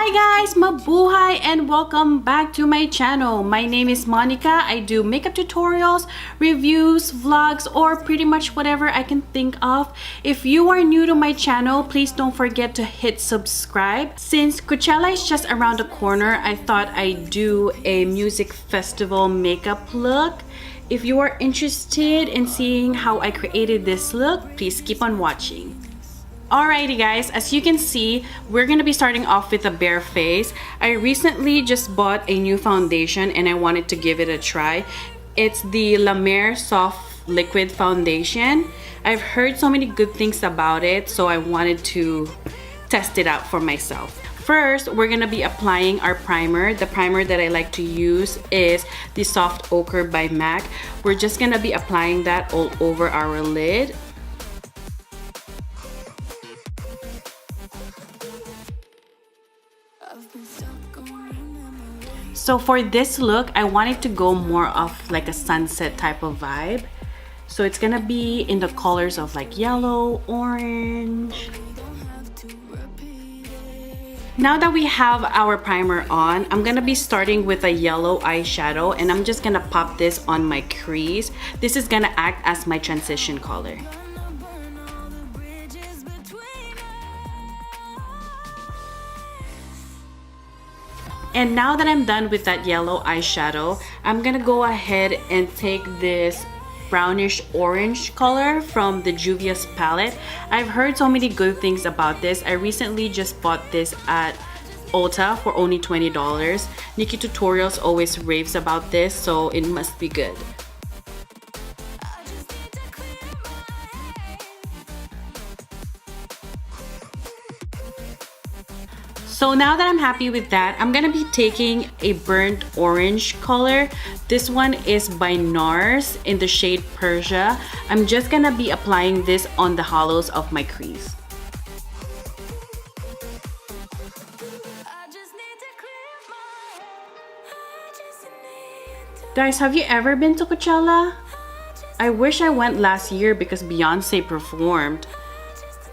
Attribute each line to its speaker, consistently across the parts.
Speaker 1: Hi guys, mabuhay and welcome back to my channel. My name is Monica. I do makeup tutorials, reviews, vlogs, or pretty much whatever I can think of. If you are new to my channel, please don't forget to hit subscribe. Since Coachella is just around the corner, I thought I'd do a music festival makeup look. If you are interested in seeing how I created this look, please keep on watching. Alrighty guys, as you can see, we're gonna be starting off with a bare face. I recently just bought a new foundation and I wanted to give it a try. It's the La Mer Soft Liquid Foundation. I've heard so many good things about it, so I wanted to test it out for myself. First, we're gonna be applying our primer. The primer that I like to use is the Soft Ochre by MAC. We're just gonna be applying that all over our lid. So for this look, I wanted to go more of like a sunset type of vibe. So it's gonna be in the colors of like yellow, orange. Now that we have our primer on, I'm gonna be starting with a yellow eyeshadow and I'm just gonna pop this on my crease. This is gonna act as my transition color. And now that I'm done with that yellow eyeshadow, I'm gonna go ahead and take this brownish orange color from the Juvia's palette. I've heard so many good things about this. I recently just bought this at Ulta for only $20. Nikki Tutorials always raves about this, so it must be good. So now that I'm happy with that, I'm gonna be taking a burnt orange color. This one is by NARS in the shade Persia. I'm just gonna be applying this on the hollows of my crease. Guys, have you ever been to Coachella? I wish I went last year because Beyonce performed.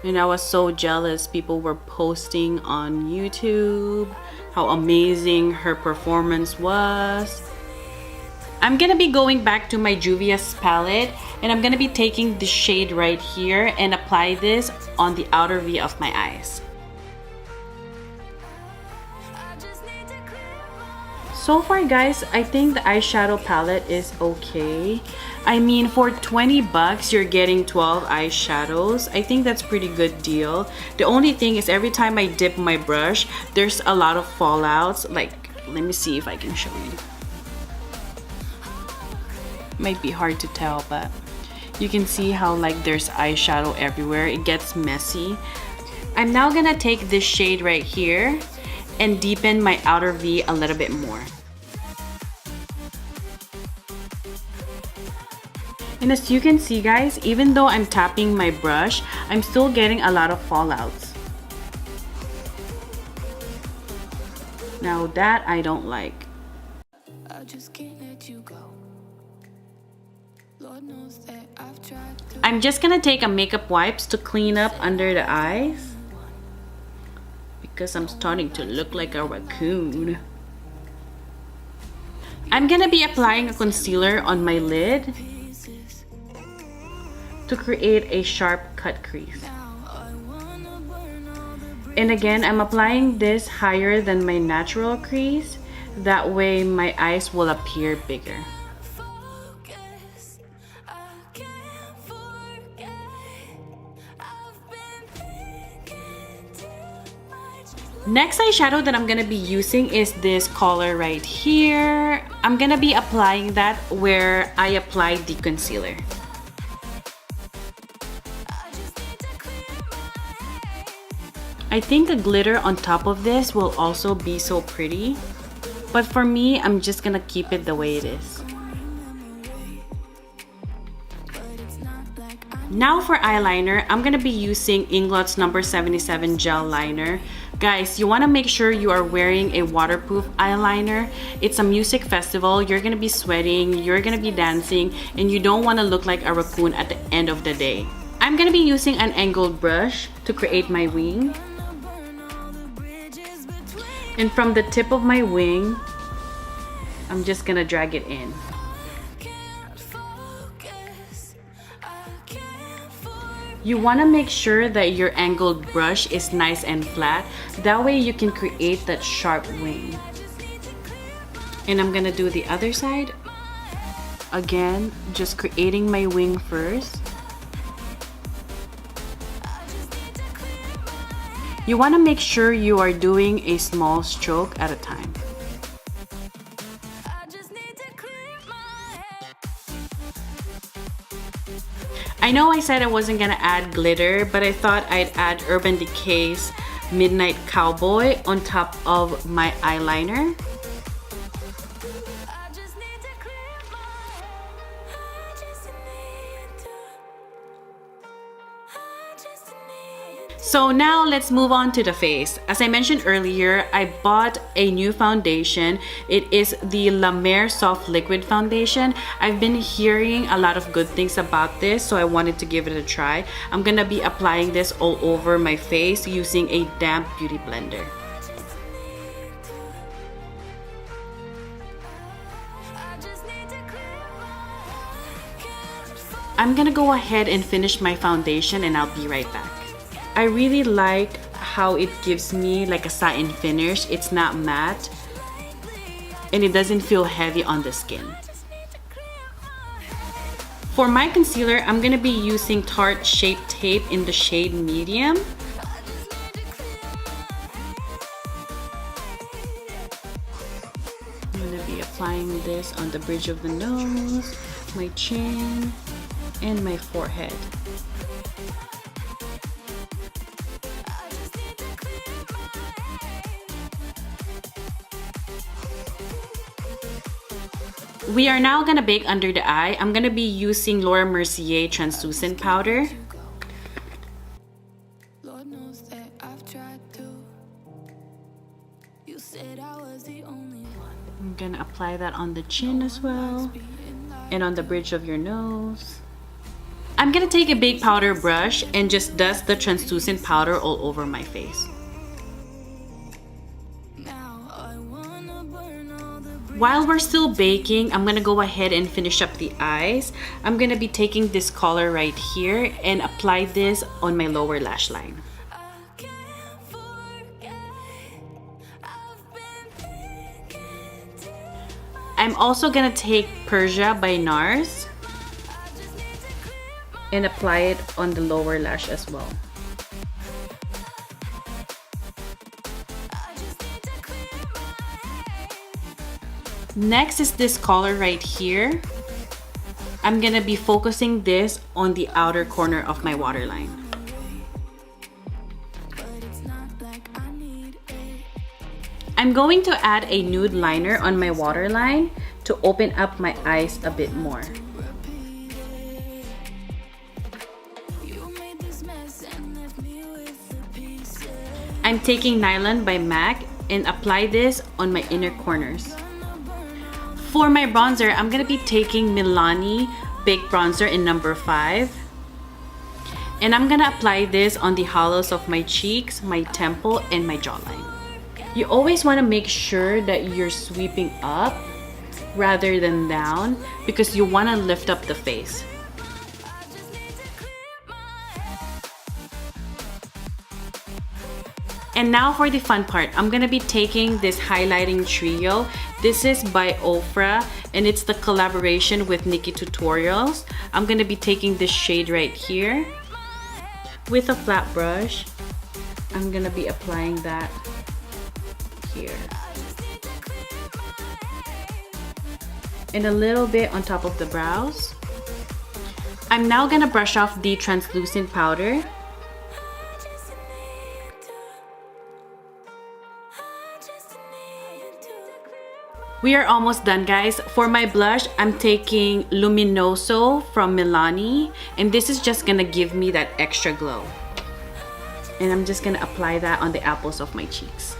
Speaker 1: And I was so jealous. People were posting on YouTube how amazing her performance was. I'm gonna be going back to my Juvia's palette and I'm gonna be taking the shade right here and apply this on the outer V of my eyes. So far guys, I think the eyeshadow palette is okay. I mean, for 20 bucks, you're getting 12 eyeshadows. I think that's pretty good deal. The only thing is every time I dip my brush, there's a lot of fallouts. Like, let me see if I can show you. Might be hard to tell, but you can see how like there's eyeshadow everywhere. It gets messy. I'm now gonna take this shade right here and deepen my outer V a little bit more. And as you can see guys, even though I'm tapping my brush, I'm still getting a lot of fallouts. Now that I don't like. I'm just gonna take a makeup wipes to clean up under the eyes because I'm starting to look like a raccoon. I'm gonna be applying a concealer on my lid to create a sharp cut crease. And again, I'm applying this higher than my natural crease. That way my eyes will appear bigger. Next eyeshadow that I'm gonna be using is this color right here. I'm gonna be applying that where I applied the concealer. I think a glitter on top of this will also be so pretty, but for me, I'm just gonna keep it the way it is. Now for eyeliner, I'm gonna be using Inglot's number 77 gel liner. Guys, you wanna make sure you are wearing a waterproof eyeliner. It's a music festival, you're gonna be sweating, you're gonna be dancing, and you don't wanna look like a raccoon at the end of the day. I'm gonna be using an angled brush to create my wing. And from the tip of my wing, I'm just gonna drag it in. You want to make sure that your angled brush is nice and flat. That way you can create that sharp wing. And I'm gonna do the other side. Again, just creating my wing first. You want to make sure you are doing a small stroke at a time. I know I said I wasn't gonna add glitter, but I thought I'd add Urban Decay's Midnight Cowboy on top of my eyeliner. So now let's move on to the face. As I mentioned earlier, I bought a new foundation. It is the La Mer Soft Liquid Foundation. I've been hearing a lot of good things about this, so I wanted to give it a try. I'm gonna be applying this all over my face using a damp beauty blender. I'm gonna go ahead and finish my foundation and I'll be right back. I really like how it gives me like a satin finish. It's not matte and it doesn't feel heavy on the skin. For my concealer, I'm gonna be using Tarte Shape Tape in the shade Medium. I'm gonna be applying this on the bridge of the nose, my chin, and my forehead. We are now gonna bake under the eye. I'm gonna be using Laura Mercier translucent powder. I'm gonna apply that on the chin as well and on the bridge of your nose. I'm gonna take a big powder brush and just dust the translucent powder all over my face. While we're still baking, I'm gonna go ahead and finish up the eyes. I'm gonna be taking this color right here and apply this on my lower lash line. I'm also gonna take Persia by NARS and apply it on the lower lash as well. Next is this color right here. I'm gonna be focusing this on the outer corner of my waterline. I'm going to add a nude liner on my waterline to open up my eyes a bit more. I'm taking Nylon by MAC and apply this on my inner corners. For my bronzer, I'm gonna be taking Milani Baked Bronzer in number 5. And I'm gonna apply this on the hollows of my cheeks, my temple, and my jawline. You always wanna make sure that you're sweeping up rather than down because you wanna lift up the face. And now for the fun part, I'm gonna be taking this highlighting trio. This is by Ofra and it's the collaboration with Nikki Tutorials. I'm gonna be taking this shade right here. With a flat brush, I'm gonna be applying that here. And a little bit on top of the brows. I'm now gonna brush off the translucent powder. We are almost done, guys. For my blush, I'm taking Luminoso from Milani, and this is just gonna give me that extra glow. And I'm just gonna apply that on the apples of my cheeks.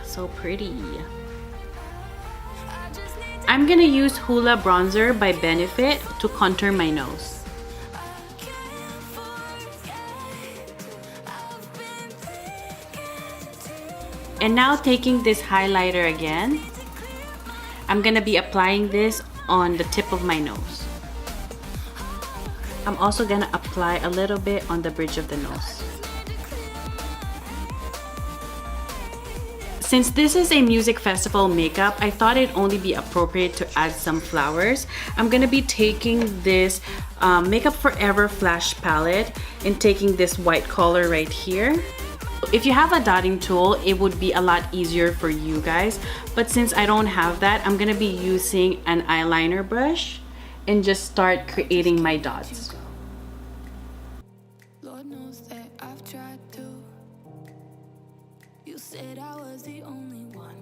Speaker 1: So pretty. I'm gonna use Hoola Bronzer by Benefit to contour my nose. And now taking this highlighter again, I'm gonna be applying this on the tip of my nose. I'm also gonna apply a little bit on the bridge of the nose. Since this is a music festival makeup, I thought it'd only be appropriate to add some flowers. I'm gonna be taking this Makeup Forever Flash palette and taking this white color right here. If you have a dotting tool, it would be a lot easier for you guys. But since I don't have that, I'm gonna be using an eyeliner brush and just start creating my dots.
Speaker 2: Lord knows that I've tried to. You said I was the only one.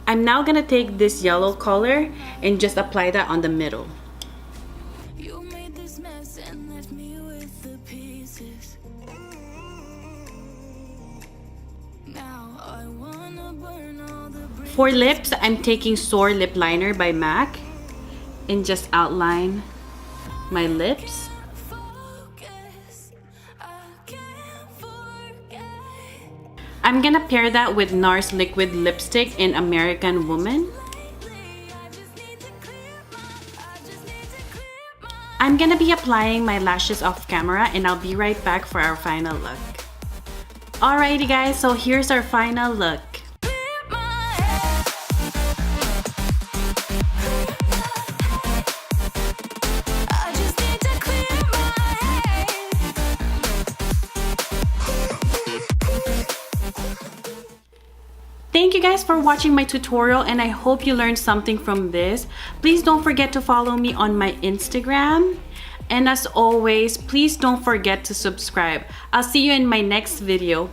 Speaker 1: I'm now gonna take this yellow color and just apply that on the middle.
Speaker 2: You made this mess and left me with the pieces. Now I wanna burn all the bridges.
Speaker 1: For lips, I'm taking Soar Lip Liner by MAC and just outline my lips.
Speaker 2: Focus, I can't forget.
Speaker 1: I'm gonna pair that with NARS Liquid Lipstick in American Woman.
Speaker 2: Lately, I just need to clear my.
Speaker 1: I'm gonna be applying my lashes off camera and I'll be right back for our final look. Alrighty guys, so here's our final look. Thank you guys for watching my tutorial and I hope you learned something from this. Please don't forget to follow me on my Instagram. And as always, please don't forget to subscribe. I'll see you in my next video.